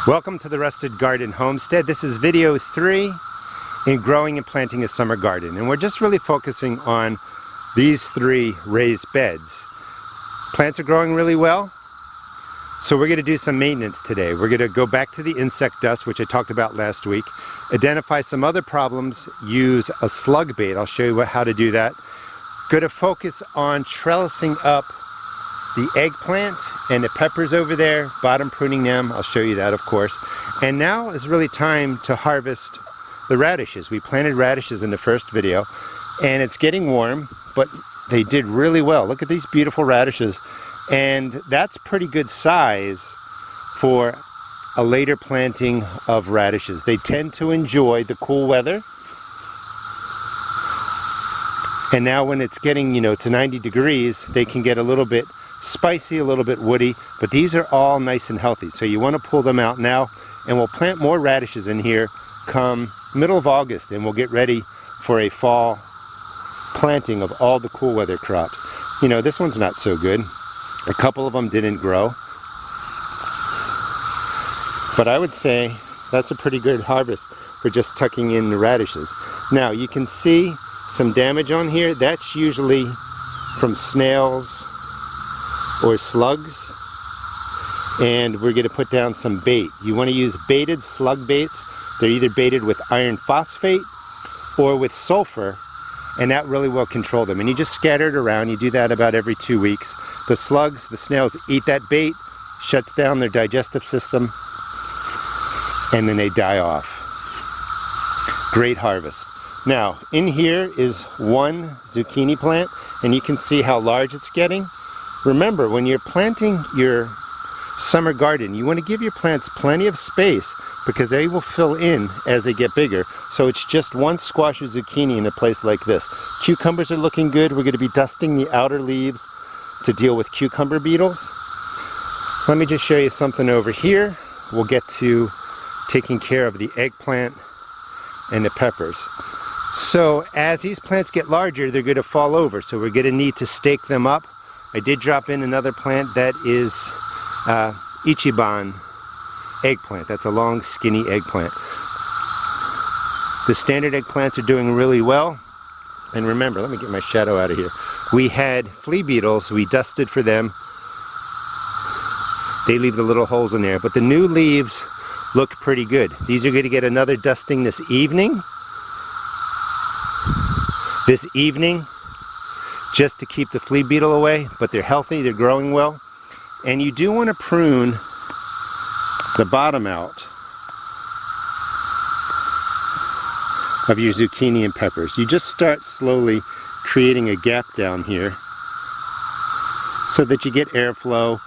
Welcome to the Rusted Garden Homestead. This is video 3 in growing and planting a summer garden. And we're just really focusing on these 3 raised beds. Plants are growing really well, so we're going to do some maintenance today. We're going to go back to the insect dust, which I talked about last week, identify some other problems, use a slug bait. I'll show you how to do that. Going to focus on trellising up the eggplant and the peppers over there, bottom pruning them. I'll show you that, of course. And now is really time to harvest the radishes. We planted radishes in the first video, and it's getting warm, but they did really well. Look at these beautiful radishes, and that's pretty good size for a later planting of radishes. They tend to enjoy the cool weather. And now when it's getting, to 90 degrees, they can get a little bit spicy, a little bit woody, but these are all nice and healthy. So you want to pull them out now, and we'll plant more radishes in here come middle of August, and we'll get ready for a fall planting of all the cool weather crops. This one's not so good. A couple of them didn't grow, but I would say that's a pretty good harvest for just tucking in the radishes. Now you can see some damage on here. That's usually from snails or slugs, and we're going to put down some bait. You want to use baited slug baits. They're either baited with iron phosphate or with sulfur, and that really will control them. And you just scatter it around. You do that about every 2 weeks. The slugs, the snails eat that bait, shuts down their digestive system, and then they die off. Great harvest. Now in here is one zucchini plant, and you can see how large it's getting. Remember, when you're planting your summer garden, you want to give your plants plenty of space because they will fill in as they get bigger. So it's just one squash or zucchini in a place like this. Cucumbers are looking good. We're going to be dusting the outer leaves to deal with cucumber beetles. Let me just show you something over here. We'll get to taking care of the eggplant and the peppers. So as these plants get larger, they're going to fall over. So we're going to need to stake them up. I did drop in another plant that is Ichiban eggplant. That's a long, skinny eggplant. The standard eggplants are doing really well. And remember, let me get my shadow out of here. We had flea beetles. We dusted for them. They leave the little holes in there. But the new leaves look pretty good. These are going to get another dusting this evening. Just to keep the flea beetle away, but they're healthy, they're growing well. And you do want to prune the bottom out of your zucchini and peppers. You just start slowly creating a gap down here so that you get airflow.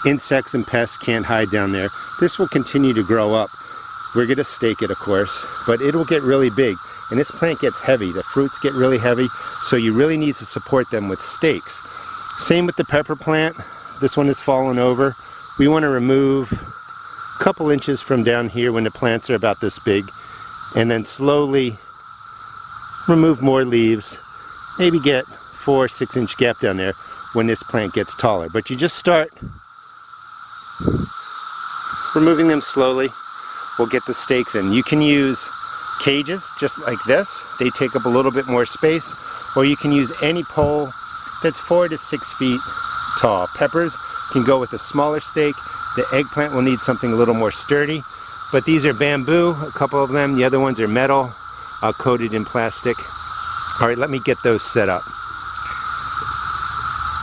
Insects and pests can't hide down there. This will continue to grow up. We're going to stake it, of course, but it'll get really big. And this plant gets heavy. The fruits get really heavy, so you really need to support them with stakes. Same with the pepper plant. This one has fallen over. We want to remove a couple inches from down here when the plants are about this big, and then slowly remove more leaves. Maybe get 4 or 6 inch gap down there when this plant gets taller. But you just start removing them slowly. We'll get the stakes in. You can use cages just like this. They take up a little bit more space, or you can use any pole that's 4 to 6 feet tall. Peppers can go with a smaller stake. The eggplant will need something a little more sturdy, but these are bamboo, a couple of them. The other ones are metal, coated in plastic. All right, let me get those set up.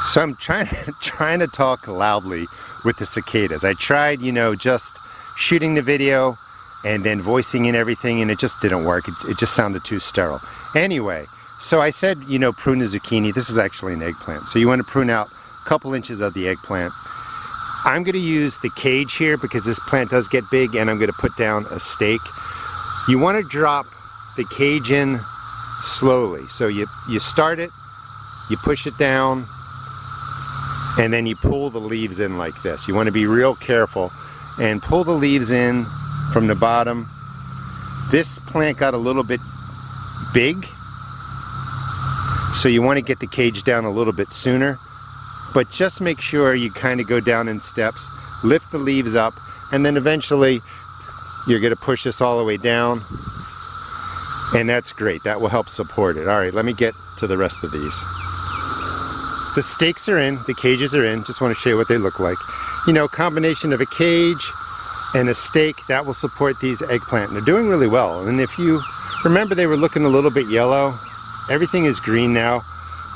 So I'm trying to talk loudly with the cicadas. I tried, just shooting the video and then voicing in everything, and it just didn't work. It just sounded too sterile. Anyway, so I said, prune the zucchini. This is actually an eggplant. So you want to prune out a couple inches of the eggplant. I'm going to use the cage here because this plant does get big, and I'm going to put down a stake. You want to drop the cage in slowly. So you start it, you push it down, and then you pull the leaves in like this. You want to be real careful and pull the leaves in from the bottom. This plant got a little bit big, so you want to get the cage down a little bit sooner, but just make sure you kind of go down in steps, lift the leaves up, and then eventually you're going to push this all the way down, and that's great. That will help support it. All right, let me get to the rest of these. The stakes are in, the cages are in. Just want to show you what they look like. You know, combination of a cage and a stake, that will support these eggplant. And they're doing really well. And if you remember, they were looking a little bit yellow. Everything is green now.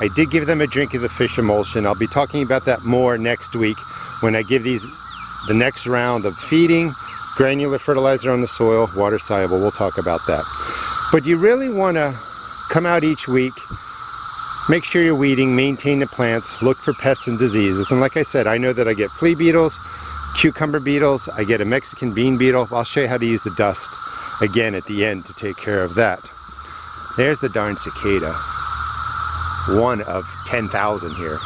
I did give them a drink of the fish emulsion. I'll be talking about that more next week when I give these the next round of feeding, granular fertilizer on the soil, water soluble. We'll talk about that. But you really want to come out each week, make sure you're weeding, maintain the plants, look for pests and diseases. And like I said, I know that I get flea beetles, cucumber beetles, I get a Mexican bean beetle. I'll show you how to use the dust again at the end to take care of that. There's the darn cicada. One of 10,000 here.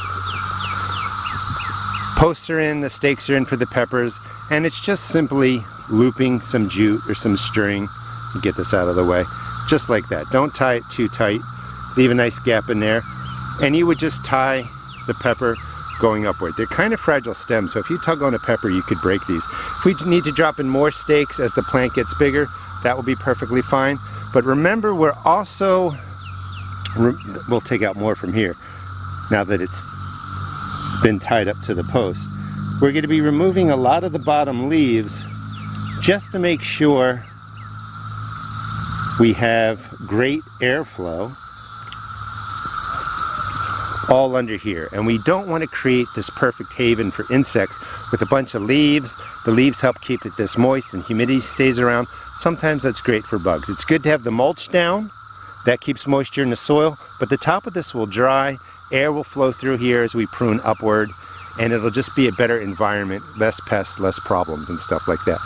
Posts are in, the stakes are in for the peppers, and it's just simply looping some jute or some string to get this out of the way. Just like that. Don't tie it too tight. Leave a nice gap in there. And you would just tie the pepper going upward. They're kind of fragile stems, so if you tug on a pepper, you could break these. If we need to drop in more stakes as the plant gets bigger, that will be perfectly fine. But remember, we're also, we'll take out more from here now that it's been tied up to the post. We're going to be removing a lot of the bottom leaves just to make sure we have great airflow all under here. And we don't want to create this perfect haven for insects with a bunch of leaves. The leaves help keep it this moist and humidity stays around. Sometimes that's great for bugs. It's good to have the mulch down. That keeps moisture in the soil, but the top of this will dry. Air will flow through here as we prune upward, and it'll just be a better environment, less pests, less problems and stuff like that.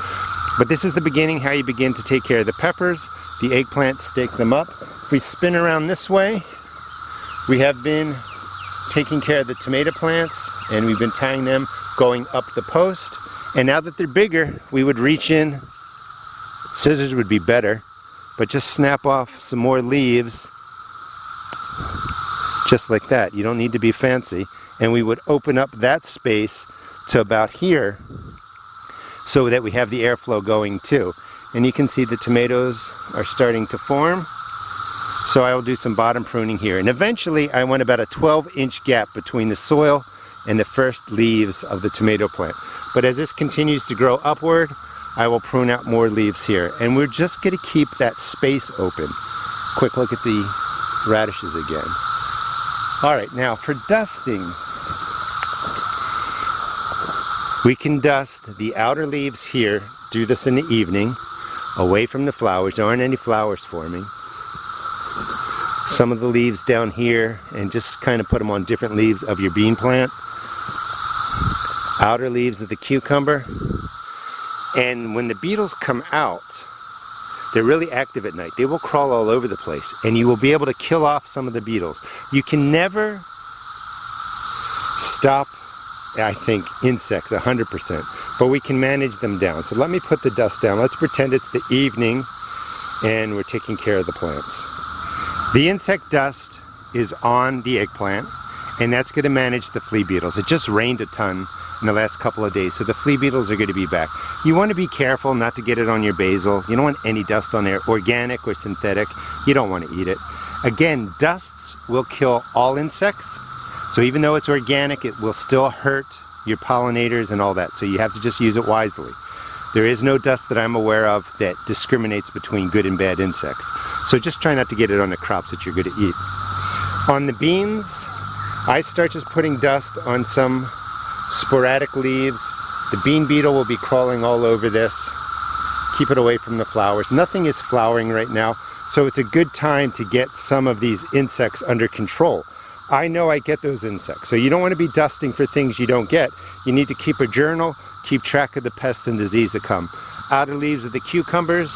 But this is the beginning, how you begin to take care of the peppers, the eggplant, stake them up. If we spin around this way, we have been taking care of the tomato plants, and we've been tying them going up the post. And now that they're bigger, we would reach in, scissors would be better, but just snap off some more leaves, just like that. You don't need to be fancy. And we would open up that space to about here so that we have the airflow going too. And you can see the tomatoes are starting to form. So I will do some bottom pruning here. And eventually I want about a 12-inch gap between the soil and the first leaves of the tomato plant. But as this continues to grow upward, I will prune out more leaves here. And we're just going to keep that space open. Quick look at the radishes again. All right, now for dusting, we can dust the outer leaves here. Do this in the evening, away from the flowers. There aren't any flowers forming. Some of the leaves down here, and just kind of put them on different leaves of your bean plant. Outer leaves of the cucumber. And when the beetles come out, they're really active at night. They will crawl all over the place, and you will be able to kill off some of the beetles. You can never stop, I think, insects 100%, but we can manage them down. So let me put the dust down. Let's pretend it's the evening and we're taking care of the plants. The insect dust is on the eggplant, and that's going to manage the flea beetles. It just rained a ton in the last couple of days, so the flea beetles are going to be back. You want to be careful not to get it on your basil. You don't want any dust on there, organic or synthetic. You don't want to eat it. Again, dusts will kill all insects, so even though it's organic, it will still hurt your pollinators and all that, so you have to just use it wisely. There is no dust that I'm aware of that discriminates between good and bad insects, so just try not to get it on the crops that you're going to eat. On the beans, I start just putting dust on some sporadic leaves. The bean beetle will be crawling all over this. Keep it away from the flowers. Nothing is flowering right now, so it's a good time to get some of these insects under control. I know I get those insects, so you don't want to be dusting for things you don't get. You need to keep a journal, keep track of the pests and disease that come. Outer leaves of the cucumbers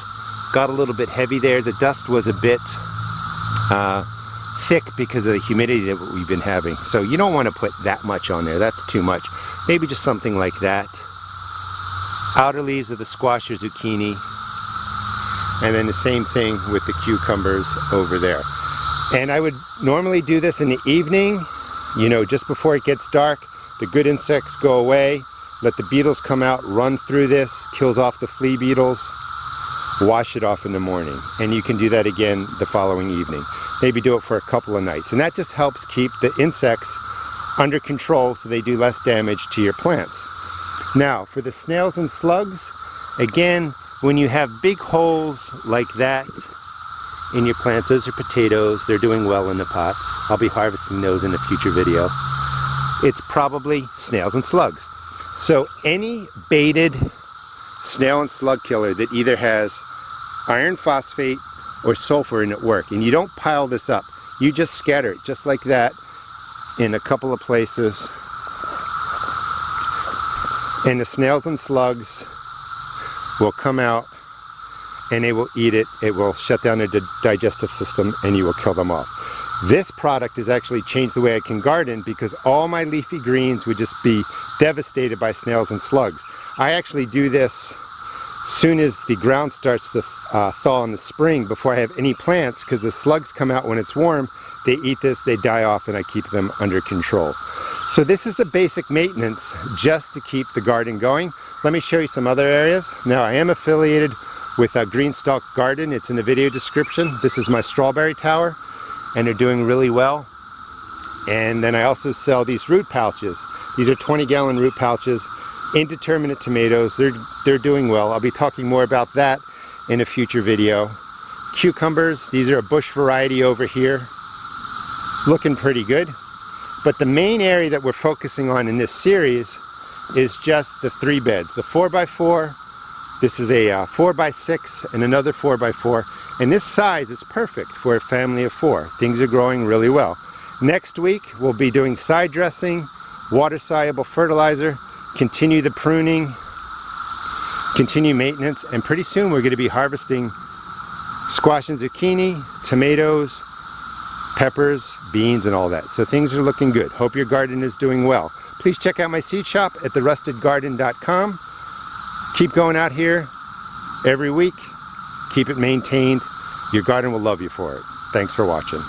got a little bit heavy there. The dust was a bit thick because of the humidity that we've been having. So you don't want to put that much on there. That's too much. Maybe just something like that. Outer leaves of the squash or zucchini. And then the same thing with the cucumbers over there. And I would normally do this in the evening, you know, just before it gets dark. The good insects go away. let the beetles come out, run through this, kills off the flea beetles, wash it off in the morning. And you can do that again the following evening. Maybe do it for a couple of nights. And that just helps keep the insects under control so they do less damage to your plants. Now, for the snails and slugs, again, when you have big holes like that in your plants, those are potatoes, they're doing well in the pots. I'll be harvesting those in a future video. It's probably snails and slugs. So any baited snail and slug killer that either has iron phosphate or sulfur in it work, and you don't pile this up, you just scatter it just like that in a couple of places, and the snails and slugs will come out and they will eat it. It will shut down their digestive system and you will kill them off. This product has actually changed the way I can garden because all my leafy greens would just be devastated by snails and slugs. I actually do this soon as the ground starts to thaw in the spring before I have any plants, because the slugs come out when it's warm, they eat this, they die off, and I keep them under control. So this is the basic maintenance just to keep the garden going. Let me show you some other areas. Now, I am affiliated with a Greenstalk Garden. It's in the video description. This is my strawberry tower, and they're doing really well. And then I also sell these root pouches. These are 20-gallon root pouches, indeterminate tomatoes. They're doing well. I'll be talking more about that in a future video. Cucumbers, these are a bush variety over here. Looking pretty good. But the main area that we're focusing on in this series is just the 3 beds. The 4x4, this is a 4x6 and another 4x4. And this size is perfect for a family of 4. Things are growing really well. Next week, we'll be doing side dressing, water-soluble fertilizer, continue the pruning, continue maintenance, and pretty soon we're going to be harvesting squash and zucchini, tomatoes, peppers, beans, and all that. So things are looking good. Hope your garden is doing well. Please check out my seed shop at therustedgarden.com. Keep going out here every week. Keep it maintained. Your garden will love you for it. Thanks for watching.